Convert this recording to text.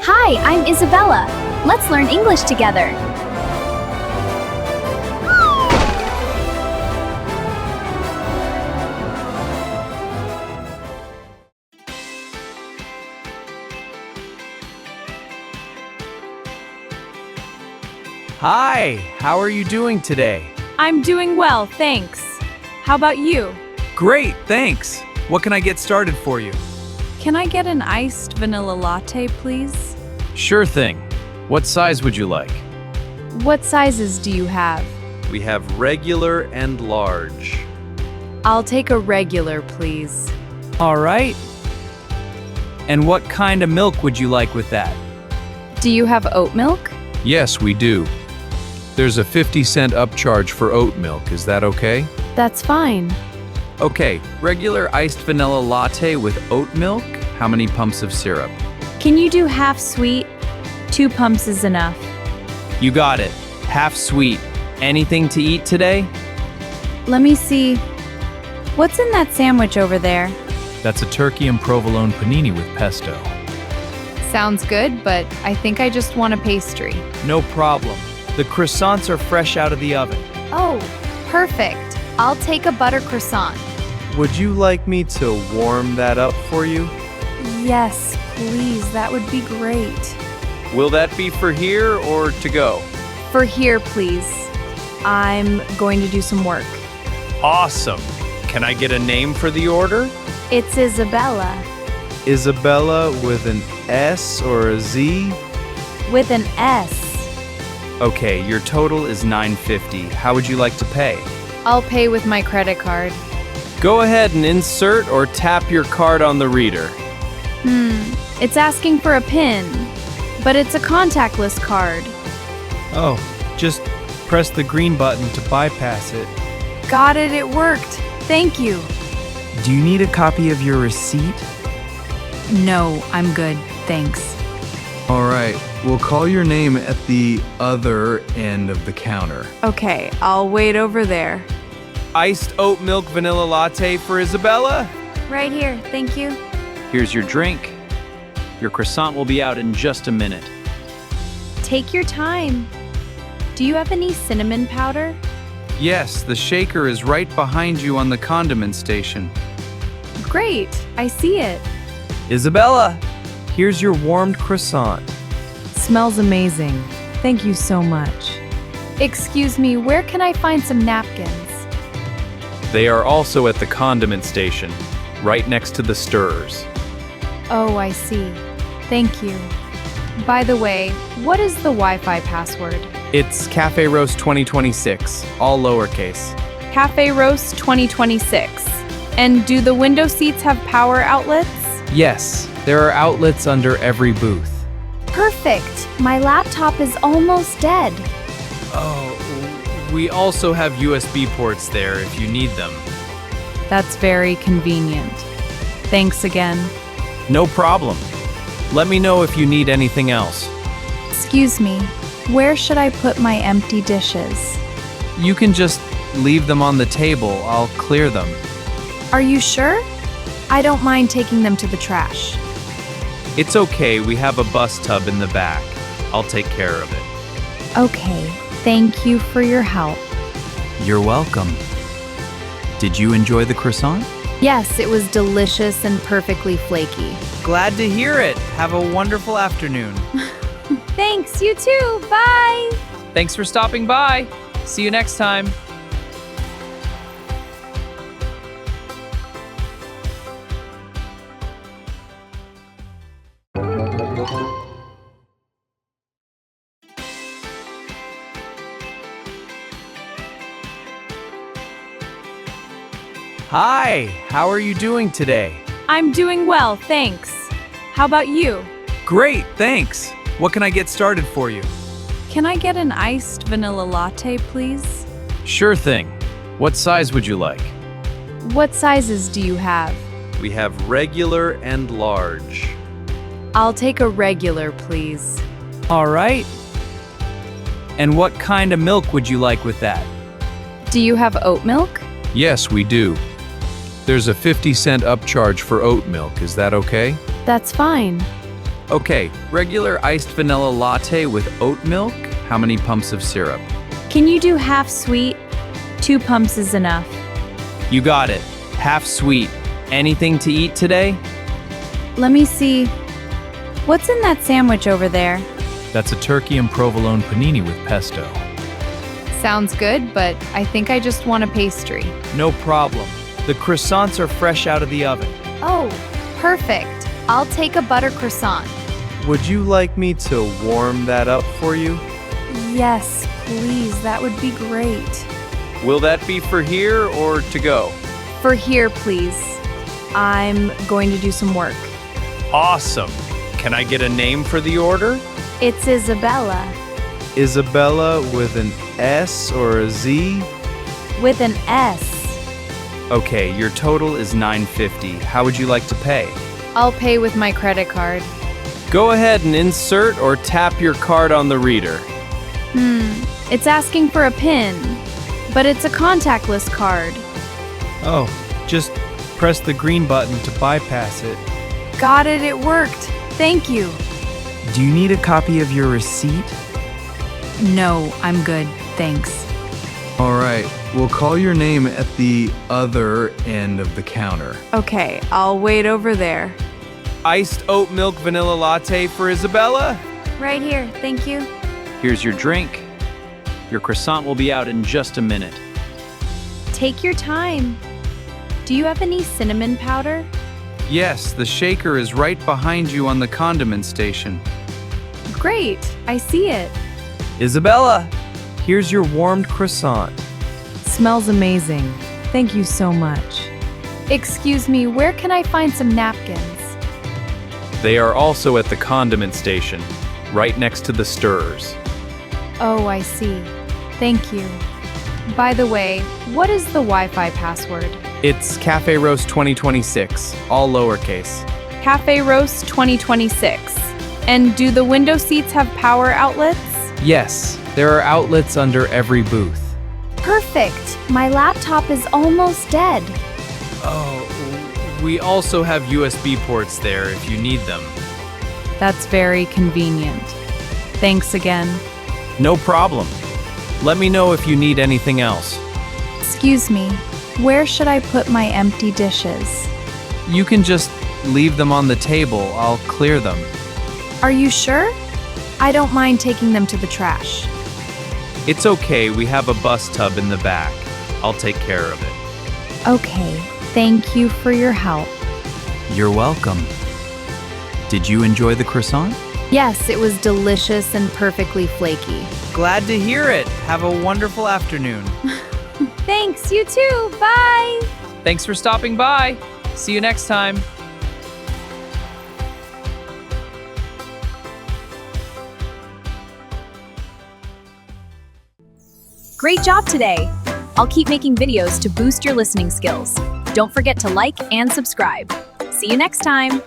Hi, I'm Isabella. Let's learn English together. Hi, how are you doing today? I'm doing well, thanks. How about you? Great, thanks. What can I get started for you? Can I get an iced vanilla latte, please? Sure thing. What size would you like? What sizes do you have? We have regular and large. I'll take a regular, please. All right. And what kind of milk would you like with that? Do you have oat milk? Yes, we do. There's a 50-cent upcharge for oat milk. Is that okay? That's fine. Okay, regular iced vanilla latte with oat milk. How many pumps of syrup? Can you do half sweet? 2 pumps is enough. You got it. Half sweet. Anything to eat today? Let me see. What's in that sandwich over there? That's a turkey and provolone panini with pesto. Sounds good, but I think I just want a pastry. No problem. The croissants are fresh out of the oven. Oh, perfect. I'll take a butter croissant. Would you like me to warm that up for you? Yes, please. That would be great. Will that be for here or to go? For here, please. I'm going to do some work. Awesome. Can I get a name for the order? It's Isabella. Isabella with an S or a Z? With an S. Okay, your total is $9.50. How would you like to pay? I'll pay with my credit card. Go ahead and insert or tap your card on the reader. It's asking for a PIN, but it's a contactless card. Oh, just press the green button to bypass it. Got it, it worked. Thank you. Do you need a copy of your receipt? No, I'm good. Thanks. All right, we'll call your name at the other end of the counter. Okay, I'll wait over there. Iced oat milk vanilla latte for Isabella. Right here, thank you. Here's your drink. Your croissant will be out in just a minute. Take your time. Do you have any cinnamon powder? Yes, the shaker is right behind you on the condiment station. Great, I see it. Isabella, here's your warmed croissant. Smells amazing. Thank you so much. Excuse me, where can I find some napkins? They are also at the condiment station, right next to the stirrers. Oh, I see. Thank you. By the way, what is the Wi-Fi password? It's Cafe Roast 2026, all lowercase. Cafe Roast 2026. And do the window seats have power outlets? Yes, there are outlets under every booth. Perfect. My laptop is almost dead. Oh, we also have USB ports there if you need them. That's very convenient. Thanks again. No problem. Let me know if you need anything else. Excuse me, where should I put my empty dishes? You can just leave them on the table. I'll clear them. Are you sure? I don't mind taking them to the trash. It's okay, we have a bus tub in the back. I'll take care of it. Okay, thank you for your help. You're welcome. Did you enjoy the croissant? Yes, it was delicious and perfectly flaky. Glad to hear it. Have a wonderful afternoon. Thanks, you too. Bye. Thanks for stopping by. See you next time. Hi, how are you doing today? I'm doing well, thanks. How about you? Great, thanks. What can I get started for you? Can I get an iced vanilla latte, please? Sure thing. What size would you like? What sizes do you have? We have regular and large. I'll take a regular, please. All right. And what kind of milk would you like with that? Do you have oat milk? Yes, we do. There's a 50-cent upcharge for oat milk. Is that okay? That's fine. Okay, regular iced vanilla latte with oat milk. How many pumps of syrup? Can you do half sweet? 2 pumps is enough. You got it. Half sweet. Anything to eat today? Let me see. What's in that sandwich over there? That's a turkey and provolone panini with pesto. Sounds good, but I think I just want a pastry. No problem. The croissants are fresh out of the oven. Oh, perfect. I'll take a butter croissant. Would you like me to warm that up for you? Yes, please. That would be great. Will that be for here or to go? For here, please. I'm going to do some work. Awesome. Can I get a name for the order? It's Isabella. Isabella with an S or a Z? With an S. Okay, your total is $9.50. How would you like to pay? I'll pay with my credit card. Go ahead and insert or tap your card on the reader. It's asking for a PIN, but it's a contactless card. Oh, just press the green button to bypass it. Got it, it worked. Thank you. Do you need a copy of your receipt? No, I'm good. Thanks. All right, we'll call your name at the other end of the counter. Okay, I'll wait over there. Iced oat milk vanilla latte for Isabella? Right here, thank you. Here's your drink. Your croissant will be out in just a minute. Take your time. Do you have any cinnamon powder? Yes, the shaker is right behind you on the condiment station. Great, I see it. Isabella, here's your warmed croissant. Smells amazing. Thank you so much. Excuse me, where can I find some napkins? They are also at the condiment station, right next to the stirrers. Oh, I see. Thank you. By the way, what is the Wi-Fi password? It's Cafe Roast 2026, all lowercase. Cafe Roast 2026. And do the window seats have power outlets? Yes, there are outlets under every booth. Perfect. My laptop is almost dead. Oh, we also have USB ports there if you need them. That's very convenient. Thanks again. No problem. Let me know if you need anything else. Excuse me, where should I put my empty dishes? You can just leave them on the table. I'll clear them. Are you sure? I don't mind taking them to the trash. It's okay, we have a bus tub in the back. I'll take care of it. Okay, thank you for your help. You're welcome. Did you enjoy the croissant? Yes, it was delicious and perfectly flaky. Glad to hear it. Have a wonderful afternoon. Thanks, you too. Bye. Thanks for stopping by. See you next time. Great job today! I'll keep making videos to boost your listening skills. Don't forget to like and subscribe. See you next time!